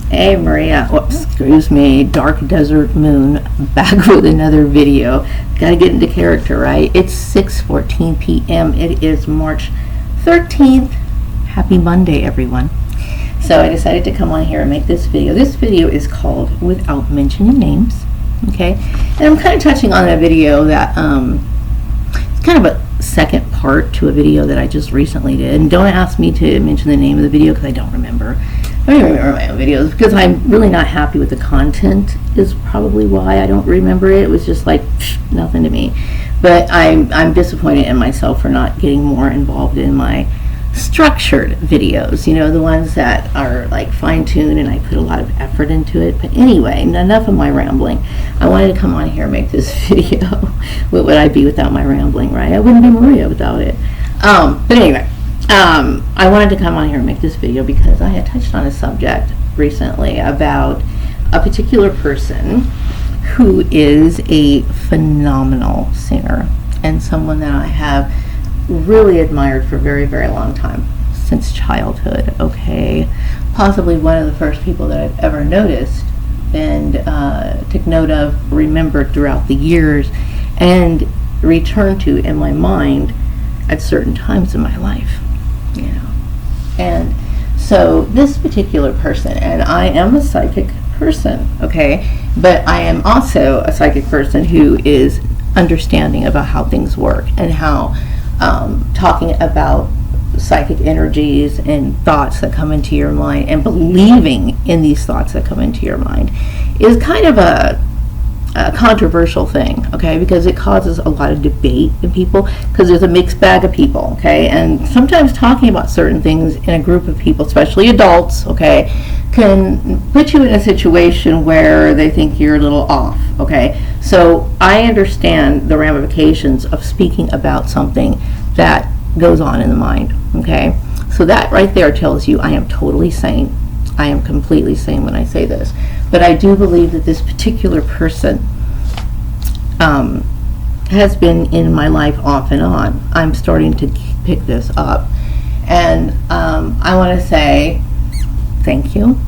Hey Maria, whoops, excuse me, Dark Desert Moon, back with another video. Gotta get into character, right? It's 6:14 p.m. It is March 13th. Happy Monday, everyone. So I decided to come on here and make this video. This video is called Without Mentioning Names, okay? And I'm kind of touching on a video that, it's kind of a second part to a video that I just recently did. And don't ask me to mention the name of the video because I don't remember. I don't even remember my own videos because I'm really not happy with the content is probably why I don't remember it. It was just like nothing to me. But I'm disappointed in myself for not getting more involved in my structured videos, you know, the ones that are like fine-tuned and I put a lot of effort into it. But anyway, enough of my rambling. I wanted to come on here and make this video. What would I be without my rambling, right? I wouldn't be Maria without it. But anyway, I wanted to come on here and make this video because I had touched on a subject recently about a particular person who is a phenomenal singer and someone that I have really admired for a very, very long time, since childhood, okay? Possibly one of the first people that I've ever noticed and took note of, remembered throughout the years, and returned to in my mind at certain times in my life, you know. And so this particular person, and I am a psychic person, okay? But I am also a psychic person who is understanding about how things work and how talking about psychic energies and thoughts that come into your mind and believing in these thoughts that come into your mind is kind of a controversial thing, okay, because it causes a lot of debate in people because there's a mixed bag of people, okay, and sometimes talking about certain things in a group of people, especially adults, okay, can put you in a situation where they think you're a little off, okay. So I understand the ramifications of speaking about something that goes on in the mind, okay. So that right there tells you I am totally sane. I am completely sane when I say this. But I do believe that this particular person has been in my life off and on. I'm starting to pick this up. And I want to say thank you.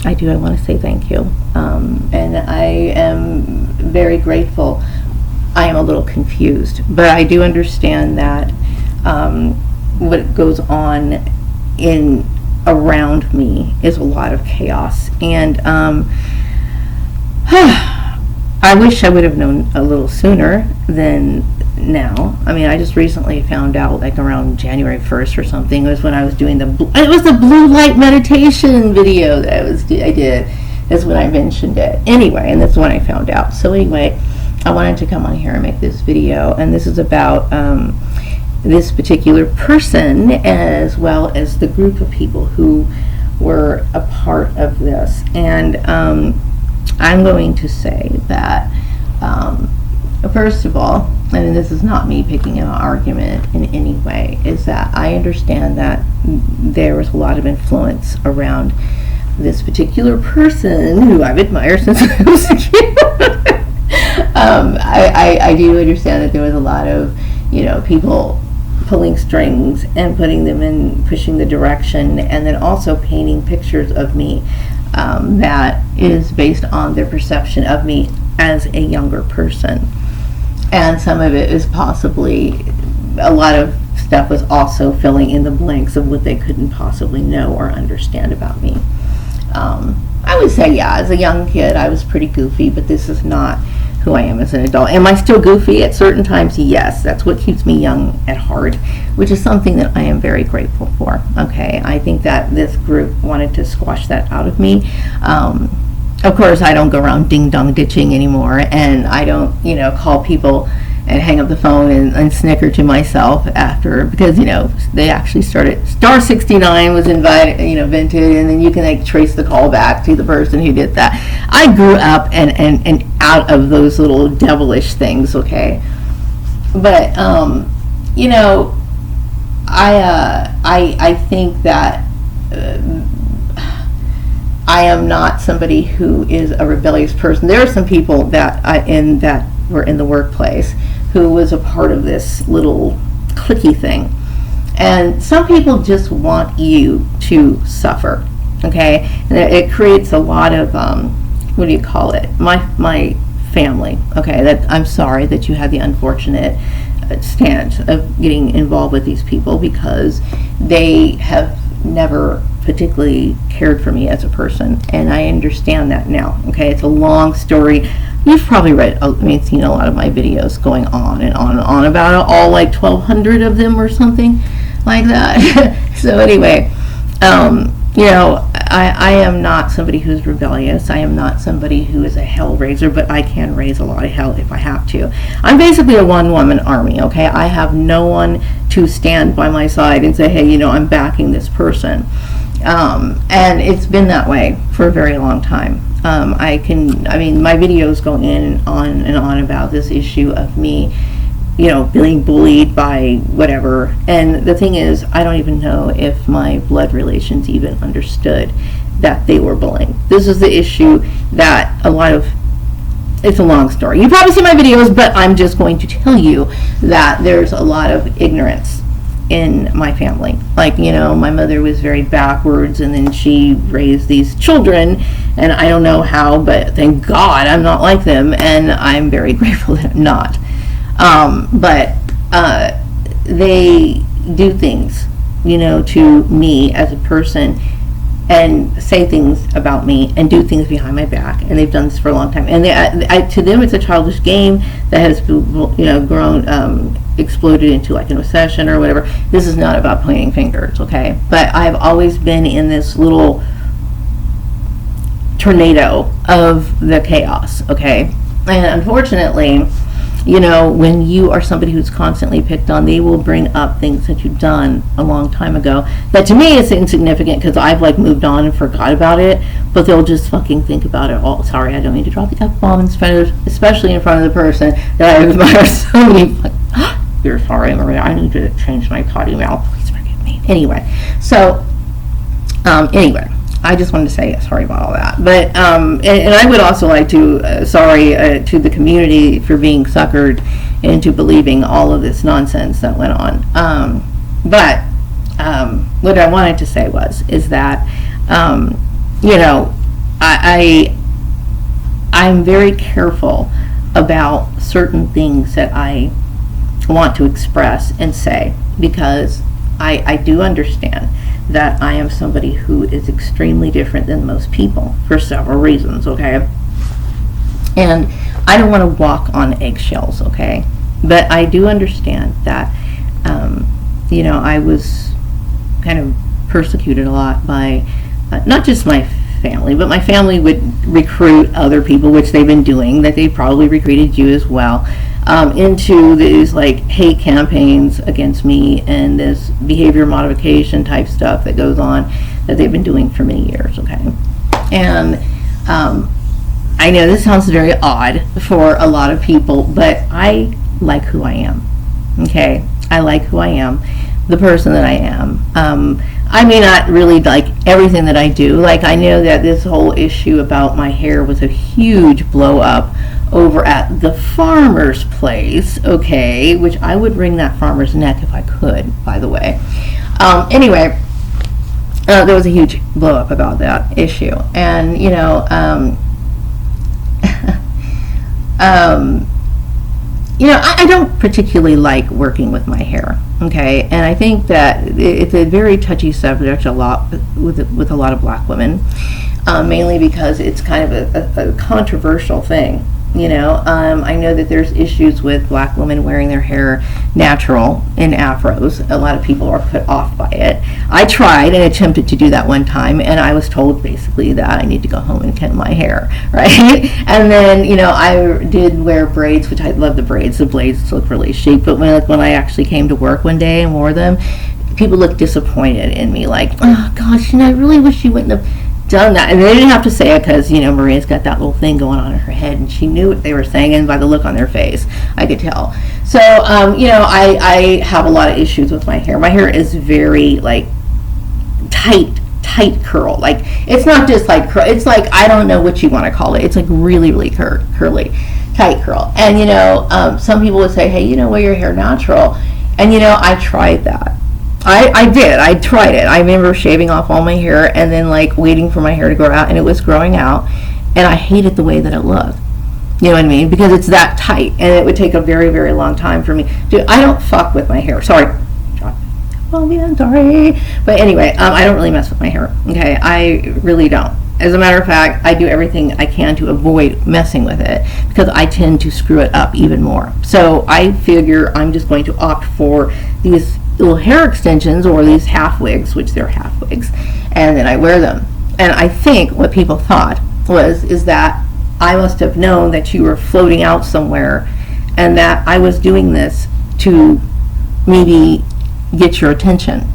I want to say thank you. And I am very grateful. I am a little confused, but I do understand that what goes on around me is a lot of chaos, and I wish I would have known a little sooner than now. I mean, I just recently found out, like around January 1st or something, was when I was doing the blue light meditation video that I did. That's when I mentioned it. Anyway, and that's when I found out. So anyway, I wanted to come on here and make this video, and this is about this particular person as well as the group of people who were a part of this. And I'm going to say that first of all, and this is not me picking an argument in any way, is that I understand that there was a lot of influence around this particular person who I've admired since I was a kid. I do understand that there was a lot of, you know, people pulling strings and putting them in, pushing the direction, and then also painting pictures of me that is based on their perception of me as a younger person. And some of it is possibly, a lot of stuff was also filling in the blanks of what they couldn't possibly know or understand about me. I would say, yeah, as a young kid, I was pretty goofy, but this is not who I am as an adult. Am I still goofy at certain times? Yes, that's what keeps me young at heart, which is something that I am very grateful for. Okay, I think that this group wanted to squash that out of me. Of course, I don't go around ding-dong ditching anymore, and I don't, you know, call people and hang up the phone and snicker to myself after, because, you know, they actually started, Star 69 was invented, and then you can like trace the call back to the person who did that. I grew up and out of those little devilish things, okay? But, you know, I think that I am not somebody who is a rebellious person. There are some people that were in the workplace who was a part of this little cliquey thing. And some people just want you to suffer. okay? And it creates a lot of, what do you call it? My family, okay? That I'm sorry that you had the unfortunate stance of getting involved with these people, because they have never particularly cared for me as a person, and I understand that now, okay? It's a long story. You've probably seen a lot of my videos going on and on and on about it, all like 1,200 of them or something like that. So anyway, I am not somebody who's rebellious. I am not somebody who is a hell raiser, but I can raise a lot of hell if I have to. I'm basically a one-woman army, okay? I have no one to stand by my side and say, hey, I'm backing this person. And it's been that way for a very long time. My videos go in and on about this issue of me, being bullied by whatever. And the thing is, I don't even know if my blood relations even understood that they were bullying. This is the issue that it's a long story. You probably see my videos, but I'm just going to tell you that there's a lot of ignorance in my family. Like, my mother was very backwards, and then she raised these children, and I don't know how, but thank God I'm not like them, and I'm very grateful that I'm not. But they do things, to me as a person, and say things about me and do things behind my back, and they've done this for a long time. And to them, it's a childish game that has, grown, exploded into like an obsession or whatever. This is not about pointing fingers, okay? But I've always been in this little tornado of the chaos, okay? And unfortunately, when you are somebody who's constantly picked on, they will bring up things that you've done a long time ago that to me is insignificant, because I've like moved on and forgot about it, but they'll just fucking think about it all. Sorry, I don't mean to drop the F-bomb especially in front of the person that I admire so many. You're sorry, Maria, I need to change my potty mouth. Please forgive me. Anyway, I just wanted to say sorry about all that. But and I would also like to sorry to the community for being suckered into believing all of this nonsense that went on. But what I wanted to say is that I'm very careful about certain things that I want to express and say, because I do understand that I am somebody who is extremely different than most people for several reasons, okay? And I don't want to walk on eggshells, okay? But I do understand that, I was kind of persecuted a lot by not just my family, but my family would recruit other people, which they've been doing, that they probably recruited you as well, into these like hate campaigns against me and this behavior modification type stuff that goes on that they've been doing for many years, okay? And I know this sounds very odd for a lot of people, but I like who I am, okay? I like who I am, the person that I am. I may not really like everything that I do. Like, I know that this whole issue about my hair was a huge blow up over at the farmer's place, okay, which I would wring that farmer's neck if I could, by the way. Anyway, there was a huge blow up about that issue. And, I don't particularly like working with my hair, okay? And I think that it's a very touchy subject with a lot of black women, mainly because it's kind of a controversial thing. I know that there's issues with black women wearing their hair natural in afros. A lot of people are put off by it. I tried and attempted to do that one time, and I was told basically that I need to go home and cut my hair, right? And then, I did wear braids, which I love the braids. The blades look really chic, but when I actually came to work one day and wore them, people looked disappointed in me, like, oh gosh, I really wish you wouldn't have done that. And they didn't have to say it, because Maria's got that little thing going on in her head, and she knew what they were saying, and by the look on their face I could tell. So I have a lot of issues with my hair. My hair is very like tight curl. Like, it's not just like curl, it's like, I don't know what you want to call it, it's like really curly, tight curl. And some people would say, hey, wear your hair natural. And I tried that, I did. I tried it. I remember shaving off all my hair and then like waiting for my hair to grow out, and it was growing out, and I hated the way that it looked. You know what I mean? Because it's that tight, and it would take a very, very long time for me. Dude, I don't fuck with my hair. Sorry. Oh man, sorry. But anyway, I don't really mess with my hair. Okay, I really don't. As a matter of fact, I do everything I can to avoid messing with it because I tend to screw it up even more. So I figure I'm just going to opt for these little hair extensions or these half wigs, which they're half wigs, and then I wear them. And I think what people thought is that I must have known that you were floating out somewhere and that I was doing this to maybe get your attention.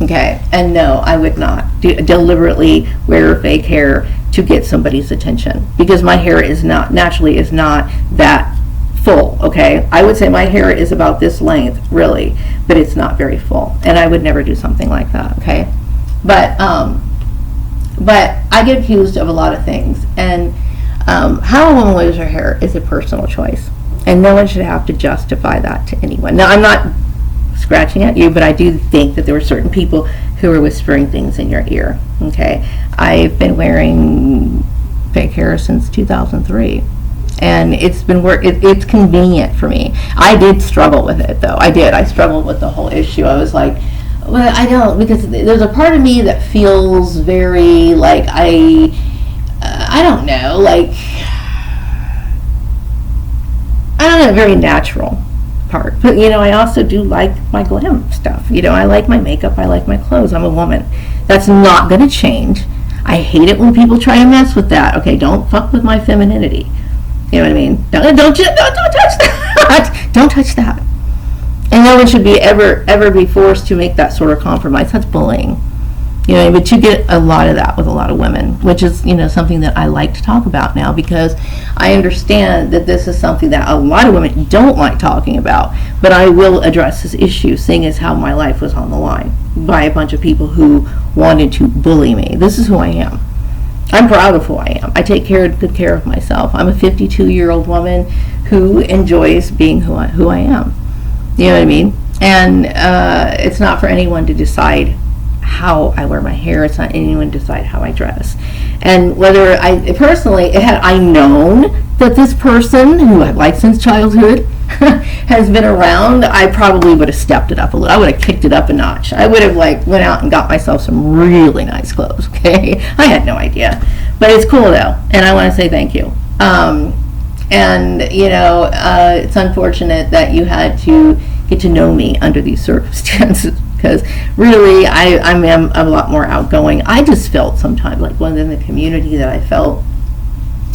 Okay, and no, I would not deliberately wear fake hair to get somebody's attention because my hair is not that full. Okay, I would say my hair is about this length really, but it's not very full, and I would never do something like that. Okay, but I get accused of a lot of things, and how a woman wears her hair is a personal choice, and no one should have to justify that to anyone. Now, I'm not scratching at you, but I do think that there were certain people who were whispering things in your ear. Okay, I've been wearing fake hair since 2003, and it's it's convenient for me. I did struggle with it though. I struggled with the whole issue. I was like, well, I don't, because there's a part of me that feels very like I don't know, like I don't know, very natural part. But you know, I also do like my glam stuff. You know, I like my makeup, I like my clothes. I'm a woman. That's not going to change. I hate it when people try to mess with that. Okay, don't fuck with my femininity. You know what I mean? Don't touch that. Don't touch that. And no one should be ever be forced to make that sort of compromise. That's bullying. You know, but you get a lot of that with a lot of women, which is, you know, something that I like to talk about now because I understand that this is something that a lot of women don't like talking about. But I will address this issue, seeing as how my life was on the line by a bunch of people who wanted to bully me. This is who I am. I'm proud of who I am. I take good care of myself. I'm a 52-year-old woman who enjoys being who I am. You know what I mean? And it's not for anyone to decide how I wear my hair. It's not anyone to decide how I dress. And whether had I known that this person who I've liked since childhood has been around, I probably would have stepped it up a little. I would have kicked it up a notch. I would have went out and got myself some really nice clothes. Okay, I had no idea, but it's cool though, and I want to say thank you. And you know, it's unfortunate that you had to get to know me under these circumstances. Because really, I'm a lot more outgoing. I just felt sometimes like within the community that I felt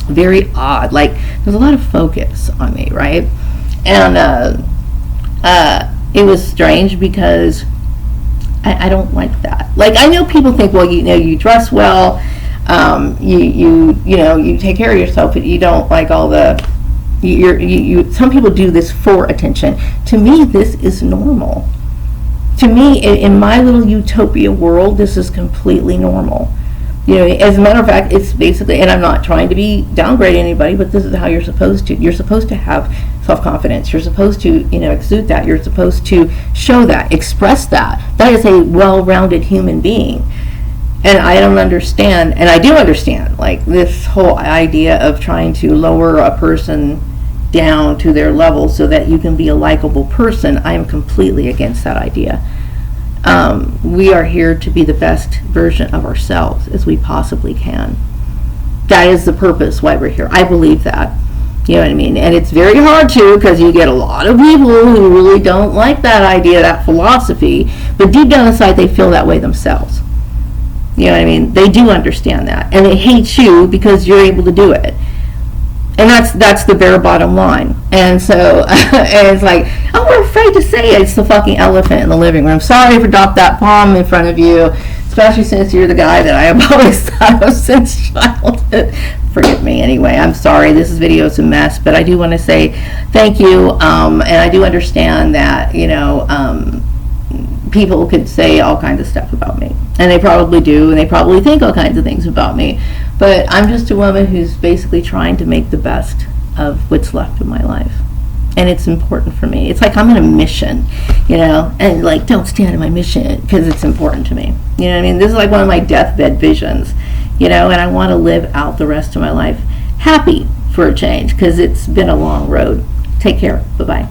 very odd. Like there's a lot of focus on me, right? And it was strange because I don't like that. Like I know people think, well, you know, you dress well, you know, you take care of yourself, but you don't like all the. Some people do this for attention. To me, this is normal. To me, in my little utopia world, this is completely normal. You know, as a matter of fact, it's basically, and I'm not trying to downgrade anybody, but this is how you're supposed to. You're supposed to have self-confidence. You're supposed to, you know, exude that. You're supposed to show that, express that. That is a well-rounded human being. And I don't understand, and I do understand, like this whole idea of trying to lower a person down to their level so that you can be a likable person. I am completely against that idea. We are here to be the best version of ourselves as we possibly can. That is the purpose why we're here. I believe that. You know what I mean? And it's very hard to, because you get a lot of people who really don't like that idea, that philosophy, but deep down inside they feel that way themselves. You know what I mean? They do understand that, and they hate you because you're able to do it. And that's the bare bottom line. And so and it's like, oh, we're afraid to say it. It's the fucking elephant in the living room. Sorry if I dropped that bomb in front of you, especially since you're the guy that I have always thought of since childhood. Forgive me anyway. I'm sorry. This video is a mess, but I do want to say thank you. And I do understand that, you know, people could say all kinds of stuff about me, and they probably do, and they probably think all kinds of things about me, but I'm just a woman who's basically trying to make the best of what's left of my life. and it's important for me. It's like I'm on a mission, and like, don't stand in my mission because it's important to me. You know what I mean? This is like one of my deathbed visions, and I want to live out the rest of my life happy for a change because it's been a long road. Take care. Bye-bye.